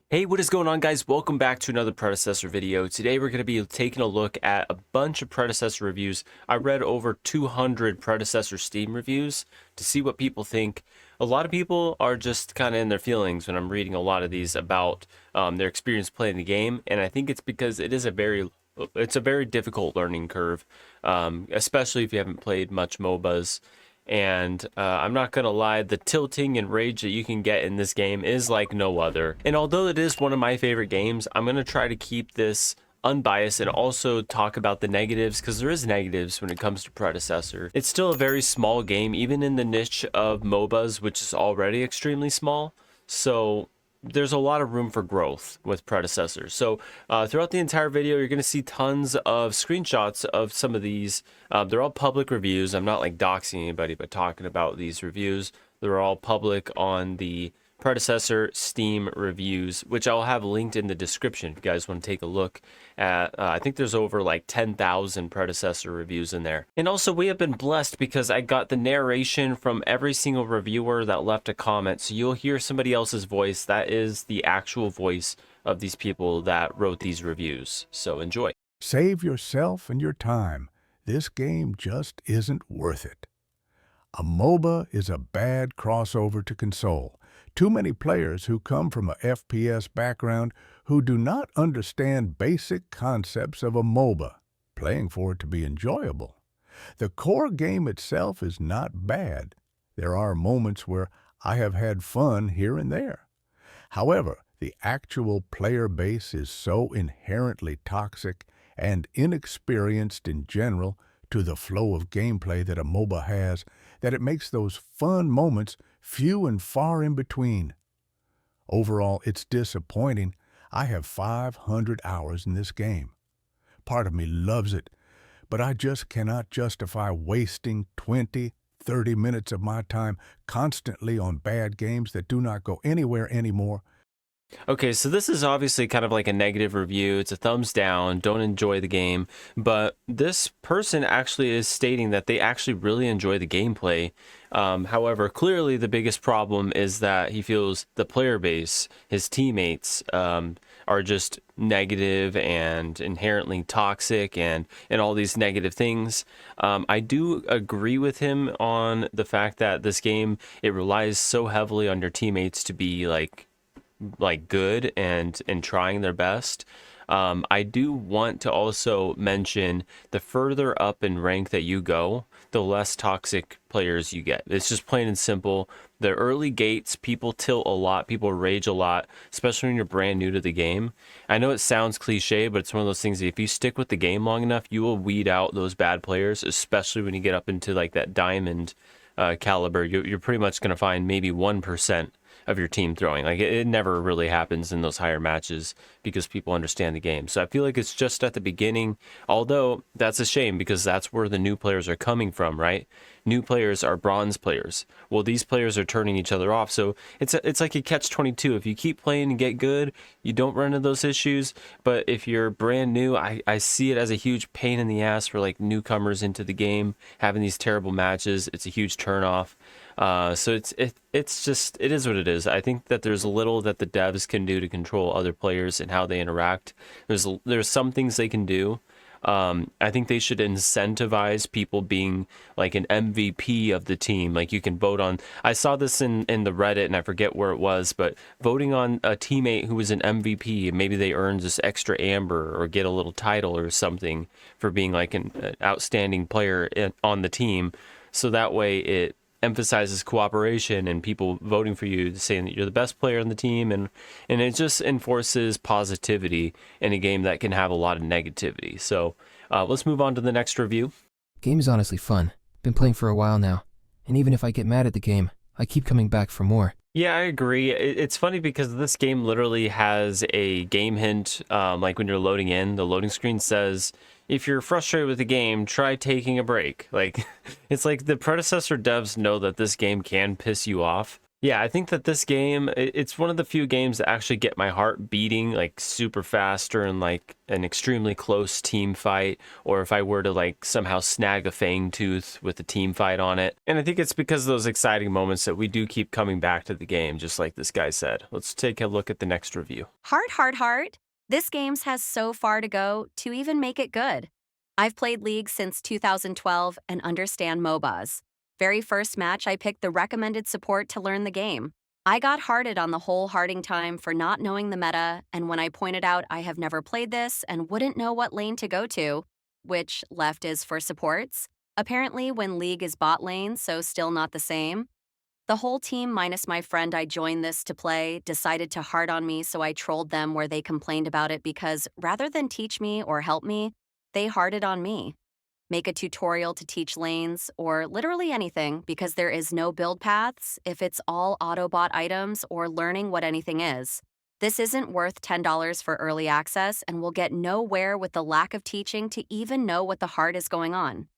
Hey, what is going on, guys? Welcome back to another Predecessor video. Today we're going to be taking a look at a bunch of Predecessor reviews. I read over 200 Predecessor Steam reviews to see what people think. A lot of people are just kind of in their feelings when I'm reading a lot of these about their experience playing the game, and I think it's because it's a very difficult learning curve, especially if you haven't played much MOBAs. And I'm not gonna lie, the tilting and rage that you can get in this game is like no other. And although it is one of my favorite games, I'm gonna try to keep this unbiased and also talk about the negatives, because there is negatives when it comes to Predecessor. It's still a very small game, even in the niche of MOBAs, which is already extremely small. So there's a lot of room for growth with Predecessor. So throughout the entire video, you're going to see tons of screenshots of some of these. They're all public reviews. I'm not like doxing anybody, but talking about these reviews. They're all public on the Predecessor Steam reviews, which I'll have linked in the description if you guys want to take a look at. I think there's over like 10,000 Predecessor reviews in there. And also, we have been blessed because I got the narration from every single reviewer that left a comment. So you'll hear somebody else's voice. That is the actual voice of these people that wrote these reviews. So enjoy. Save yourself and your time. This game just isn't worth it. A MOBA is a bad crossover to console. Too many players who come from a FPS background who do not understand basic concepts of a MOBA, playing for it to be enjoyable. The core game itself is not bad. There are moments where I have had fun here and there. However, the actual player base is so inherently toxic and inexperienced in general to the flow of gameplay that a MOBA has that it makes those fun moments few and far in between. Overall, it's disappointing. I have 500 hours in this game. Part of me loves it, but I just cannot justify wasting 20, 30 minutes of my time constantly on bad games that do not go anywhere anymore. Okay, so this is obviously kind of like a negative review. It's a thumbs down, don't enjoy the game. But this person actually is stating that they actually really enjoy the gameplay. However, clearly the biggest problem is that he feels the player base, his teammates, are just negative and inherently toxic and all these negative things. I do agree with him on the fact that this game, it relies so heavily on your teammates to be like good and trying their best. I do want to also mention the further up in rank that you go, the less toxic players you get. It's just plain and simple. The early gates, people tilt a lot, people rage a lot, especially when you're brand new to the game. I know it sounds cliche, but it's one of those things that if you stick with the game long enough, you will weed out those bad players, especially when you get up into like that diamond caliber. You're pretty much going to find maybe 1% of your team throwing. Like it never really happens in those higher matches because people understand the game. So I feel like it's just at the beginning, although that's a shame because that's where the new players are coming from, right? New players are bronze players. Well, these players are turning each other off. So it's like a catch-22. If you keep playing and get good, you don't run into those issues. But if you're brand new, I see it as a huge pain in the ass for like newcomers into the game, having these terrible matches. It's a huge turnoff. So it's just, it is what it is. I think that there's little that the devs can do to control other players and how they interact. There's some things they can do. I think they should incentivize people being like an MVP of the team. Like you can vote on, I saw this in the Reddit and I forget where it was, but voting on a teammate who was an MVP, maybe they earn this extra amber or get a little title or something for being like an outstanding player on the team. So that way it emphasizes cooperation and people voting for you, saying that you're the best player on the team, and it just enforces positivity in a game that can have a lot of negativity. So let's move on to the next review. Game is honestly fun. Been playing for a while now, and even if I get mad at the game, I keep coming back for more. Yeah, I agree. It's funny because this game literally has a game hint. Like when you're loading in, the loading screen says, if you're frustrated with the game, try taking a break. Like, it's like the Predecessor devs know that this game can piss you off. Yeah, I think that this game, it's one of the few games that actually get my heart beating like super fast during like an extremely close team fight, or if I were to like somehow snag a fang tooth with a team fight on it. And I think it's because of those exciting moments that we do keep coming back to the game, just like this guy said. Let's take a look at the next review. Heart, heart, heart. This game's has so far to go to even make it good. I've played League since 2012 and understand MOBAs. Very first match, I picked the recommended support to learn the game. I got hearted on the whole hearting time for not knowing the meta, and when I pointed out I have never played this and wouldn't know what lane to go to, which left is for supports, apparently when League is bot lane, so still not the same. The whole team, minus my friend I joined this to play, decided to hard on me, so I trolled them where they complained about it because rather than teach me or help me, they harded on me. Make a tutorial to teach lanes, or literally anything, because there is no build paths if it's all Autobot items or learning what anything is. This isn't worth $10 for early access and will get nowhere with the lack of teaching to even know what the heart is going on.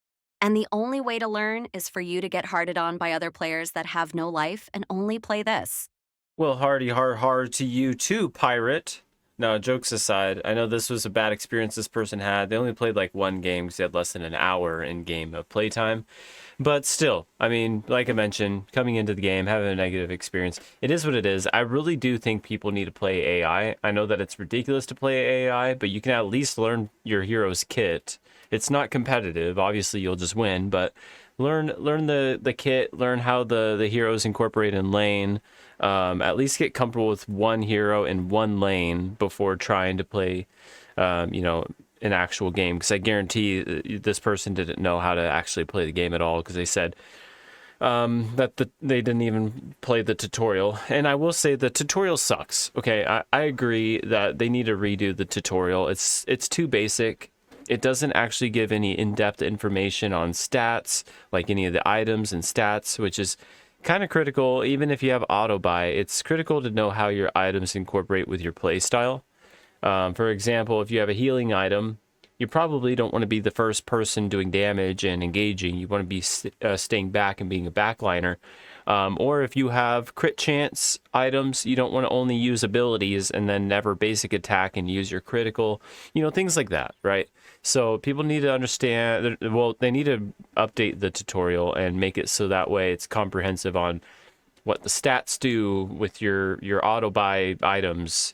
And the only way to learn is for you to get hearted on by other players that have no life and only play this. Well, hardy hard to you too, pirate. No, jokes aside, I know this was a bad experience this person had. They only played like one game because they had less than an hour in game of playtime. But still, I mean, like I mentioned, coming into the game, having a negative experience, it is what it is. I really do think people need to play AI. I know that it's ridiculous to play AI, but you can at least learn your hero's kit. It's not competitive. Obviously, you'll just win, but learn the kit, learn how the heroes incorporate in lane. At least get comfortable with one hero in one lane before trying to play, an actual game. Because I guarantee this person didn't know how to actually play the game at all. Because they said they didn't even play the tutorial. And I will say the tutorial sucks. Okay, I agree that they need to redo the tutorial. It's too basic. It doesn't actually give any in-depth information on stats, like any of the items and stats, which is kind of critical. Even if you have auto buy, it's critical to know how your items incorporate with your playstyle. For example, if you have a healing item, you probably don't want to be the first person doing damage and engaging. You want to be staying back and being a backliner. Or if you have crit chance items, you don't want to only use abilities and then never basic attack and use your critical, things like that, right? So people need to understand, well, they need to update the tutorial and make it so that way it's comprehensive on what the stats do with your auto buy items,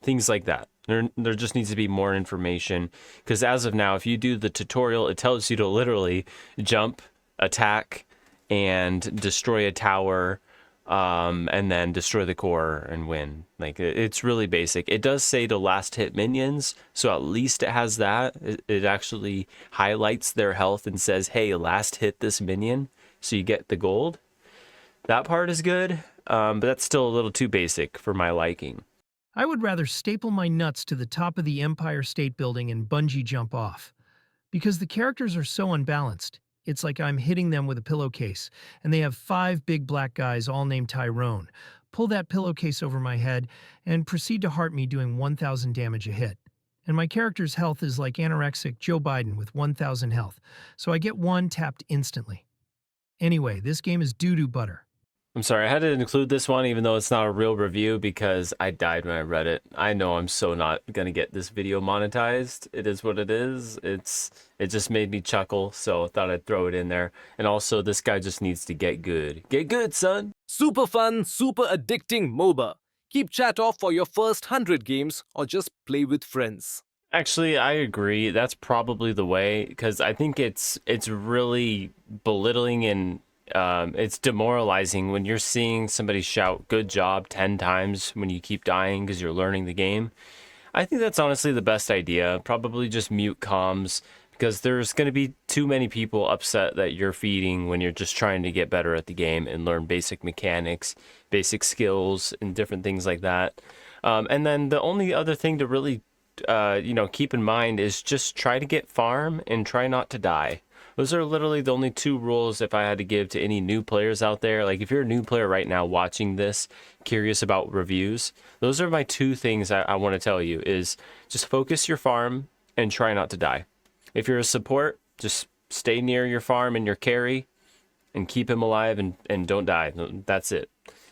things like that. There just needs to be more information, because as of now, if you do the tutorial, it tells you to literally jump, attack, and destroy a tower, and then destroy the core and win. Like, it's really basic. It does say to last hit minions, so at least it has that. It actually highlights their health and says, hey, last hit this minion, so you get the gold. That part is good, but that's still a little too basic for my liking. I would rather staple my nuts to the top of the Empire State Building and bungee jump off. Because the characters are so unbalanced. It's like I'm hitting them with a pillowcase, and they have 5 big black guys all named Tyrone. Pull that pillowcase over my head, and proceed to heart me doing 1,000 damage a hit. And my character's health is like anorexic Joe Biden with 1,000 health, so I get 1 tapped instantly. Anyway, this game is doo-doo butter. I'm sorry, I had to include this one even though it's not a real review because I died when I read it. I know I'm so not going to get this video monetized. It is what it is. It just made me chuckle, so I thought I'd throw it in there. And also, this guy just needs to get good. Get good, son! Super fun, super addicting MOBA. Keep chat off for your first 100 games or just play with friends. Actually, I agree. That's probably the way, because I think it's really belittling and it's demoralizing when you're seeing somebody shout good job 10 times when you keep dying because you're learning the game. I think that's honestly the best idea. Probably just mute comms, because there's going to be too many people upset that you're feeding when you're just trying to get better at the game and learn basic mechanics, basic skills, and different things like that. And then the only other thing to really keep in mind is just try to get farm and try not to die. Those are literally the only 2 rules if I had to give to any new players out there. Like, if you're a new player right now watching this, curious about reviews, those are my 2 things I want to tell you is just focus your farm and try not to die. If you're a support, just stay near your farm and your carry and keep him alive and don't die. That's it.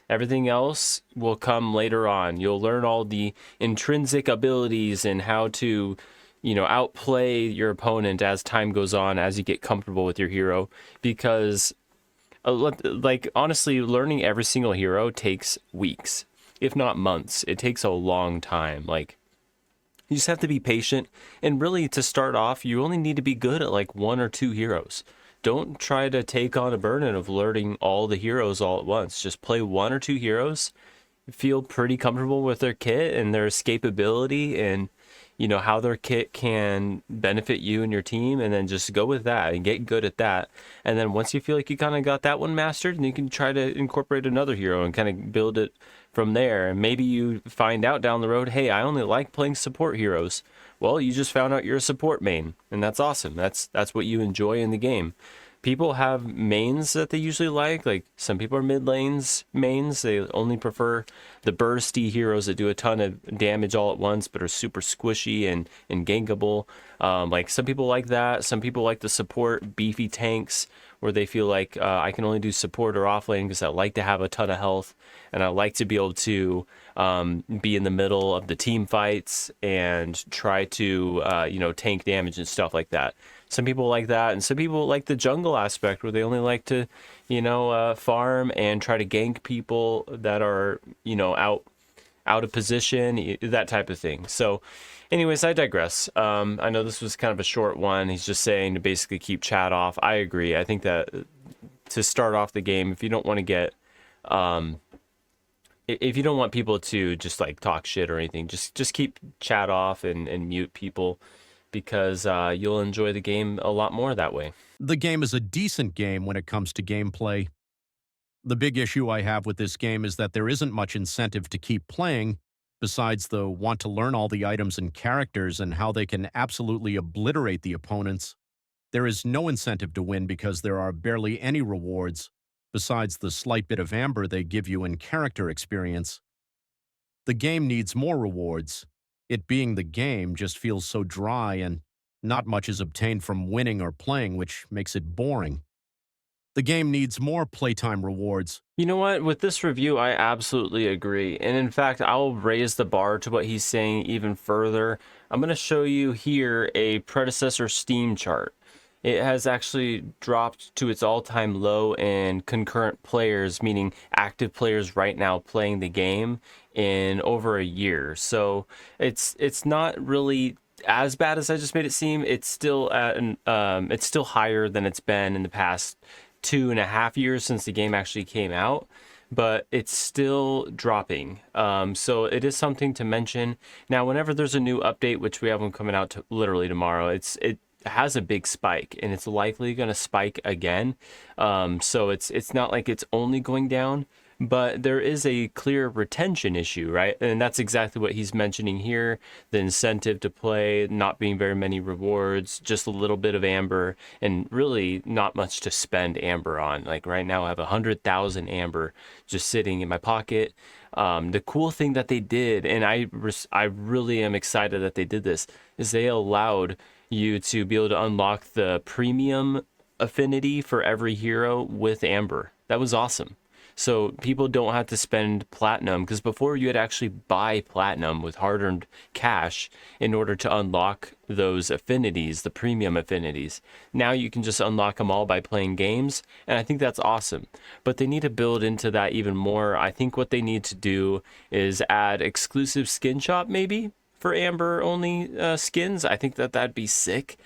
Everything else will come later on. You'll learn all the intrinsic abilities and how to, outplay your opponent as time goes on, as you get comfortable with your hero. Because, honestly, learning every single hero takes weeks, if not months. It takes a long time. You just have to be patient. And really, to start off, you only need to be good at like one or two heroes. Don't try to take on a burden of learning all the heroes all at once. Just play one or two heroes, feel pretty comfortable with their kit and their escapability and, how their kit can benefit you and your team, and then just go with that and get good at that. And then once you feel like you kind of got that one mastered, then you can try to incorporate another hero and kind of build it from there. And maybe you find out down the road, hey, I only like playing support heroes. Well, you just found out you're a support main, and that's awesome. That's what you enjoy in the game. People have mains that they usually like. Like some people are mid lanes mains. They only prefer the bursty heroes that do a ton of damage all at once, but are super squishy and gankable. Like some people like that. Some people like the support beefy tanks, where they feel like I can only do support or off lane because I like to have a ton of health, and I like to be able to be in the middle of the team fights and try to tank damage and stuff like that. Some people like that, and some people like the jungle aspect, where they only like to farm and try to gank people that are out of position, that type of thing. So anyways, I digress. I know this was kind of a short one. He's just saying to basically keep chat off. I agree. I think that to start off the game, if you don't want to get if you don't want people to just like talk shit or anything, just keep chat off and mute people, because you'll enjoy the game a lot more that way. The game is a decent game when it comes to gameplay. The big issue I have with this game is that there isn't much incentive to keep playing, besides the want to learn all the items and characters and how they can absolutely obliterate the opponents. There is no incentive to win because there are barely any rewards, besides the slight bit of amber they give you in character experience. The game needs more rewards. It being the game just feels so dry, and not much is obtained from winning or playing, which makes it boring. The game needs more playtime rewards. You know what? With this review, I absolutely agree. And in fact, I'll raise the bar to what he's saying even further. I'm going to show you here a predecessor Steam chart. It has actually dropped to its all-time low in concurrent players, meaning active players right now playing the game, in over a year. So it's not really as bad as I just made it seem. It's still at it's still higher than it's been in the past 2.5 years since the game actually came out, but it's still dropping. So it is something to mention. Now, whenever there's a new update, which we have one coming out literally tomorrow, it has a big spike, and it's likely going to spike again. So it's not like it's only going down, but there is a clear retention issue, right? And that's exactly what he's mentioning here. The incentive to play, not being very many rewards, just a little bit of amber, and really not much to spend amber on. Like right now I have 100,000 amber just sitting in my pocket. The cool thing that they did, and I really am excited that they did this, is they allowed you to be able to unlock the premium affinity for every hero with amber. That was awesome. So people don't have to spend platinum, because before you had to actually buy platinum with hard-earned cash in order to unlock those affinities, the premium affinities. Now you can just unlock them all by playing games, and I think that's awesome. But they need to build into that even more. I think what they need to do is add exclusive skin shop maybe for amber only skins. I think that'd be sick.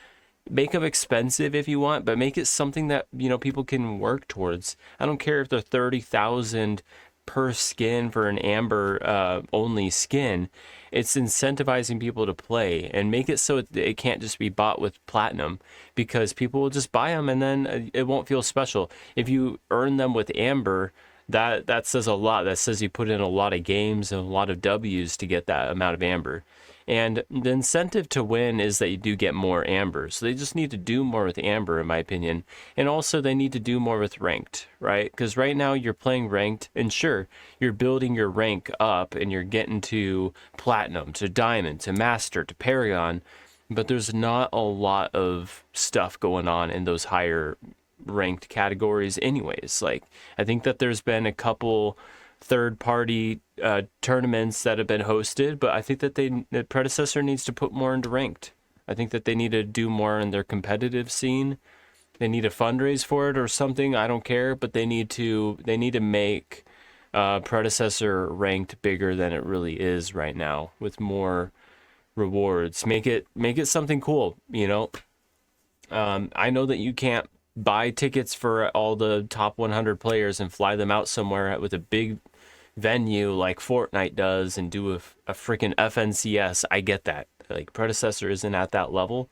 Make them expensive if you want, but make it something that people can work towards. I don't care if they're 30,000 per skin for an amber only skin. It's incentivizing people to play, and make it so it can't just be bought with platinum, because people will just buy them and then it won't feel special. If you earn them with amber, that says a lot. That says you put in a lot of games and a lot of W's to get that amount of amber. And the incentive to win is that you do get more amber. So they just need to do more with amber, in my opinion. And also they need to do more with ranked, right? Because right now you're playing ranked, and sure, you're building your rank up and you're getting to platinum, to diamond, to master, to paragon. But there's not a lot of stuff going on in those higher ranked categories anyways. Like, I think that there's been a couple third-party tournaments that have been hosted, but I think that the Predecessor needs to put more into ranked. I think that they need to do more in their competitive scene. They need to fundraise for it or something. I don't care, but they need to make Predecessor ranked bigger than it really is right now, with more rewards. Make it something cool, you know. I know that you can't buy tickets for all the top 100 players and fly them out somewhere with a big venue like Fortnite does and do a freaking FNCS. I get that. Like, Predecessor isn't at that level,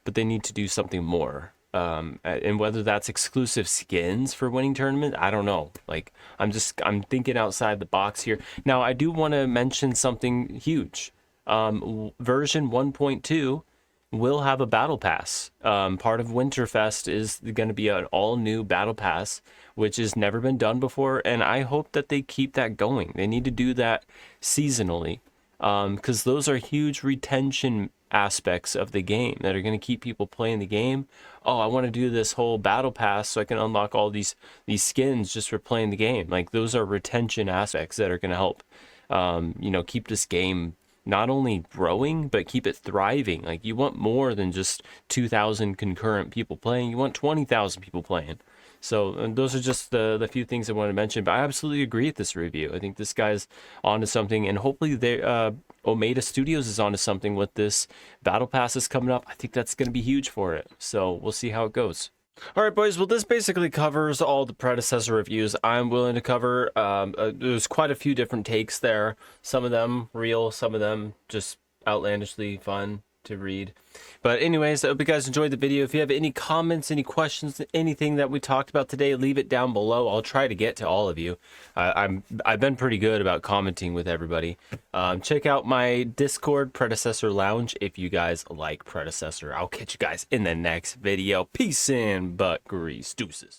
but they need to do something more. And whether that's exclusive skins for winning tournament, I don't know. Like, I'm thinking outside the box here. Now, I do want to mention something huge. Version 1.2 will have a battle pass. Part of Winterfest is going to be an all new battle pass, which has never been done before, and I hope that they keep that going. They need to do that seasonally, because those are huge retention aspects of the game that are going to keep people playing the game. Oh, I want to do this whole battle pass so I can unlock all these skins just for playing the game. Like, those are retention aspects that are going to help keep this game not only growing, but keep it thriving. Like, you want more than just 2,000 concurrent people playing. You want 20,000 people playing. So, and those are just the few things I want to mention. But I absolutely agree with this review. I think this guy's onto something, and hopefully Omega Studios is onto something with this battle pass that's coming up. I think that's going to be huge for it. So we'll see how it goes. All right, boys. Well, this basically covers all the Predecessor reviews I'm willing to cover. There's quite a few different takes there. Some of them real, some of them just outlandishly fun to read. But anyways, I hope you guys enjoyed the video. If you have any comments, any questions, anything that we talked about today, leave it down below. I'll try to get to all of you. I've been pretty good about commenting with everybody. Check out my Discord, Predecessor Lounge, if you guys like Predecessor. I'll catch you guys in the next video. Peace and butt grease. Deuces.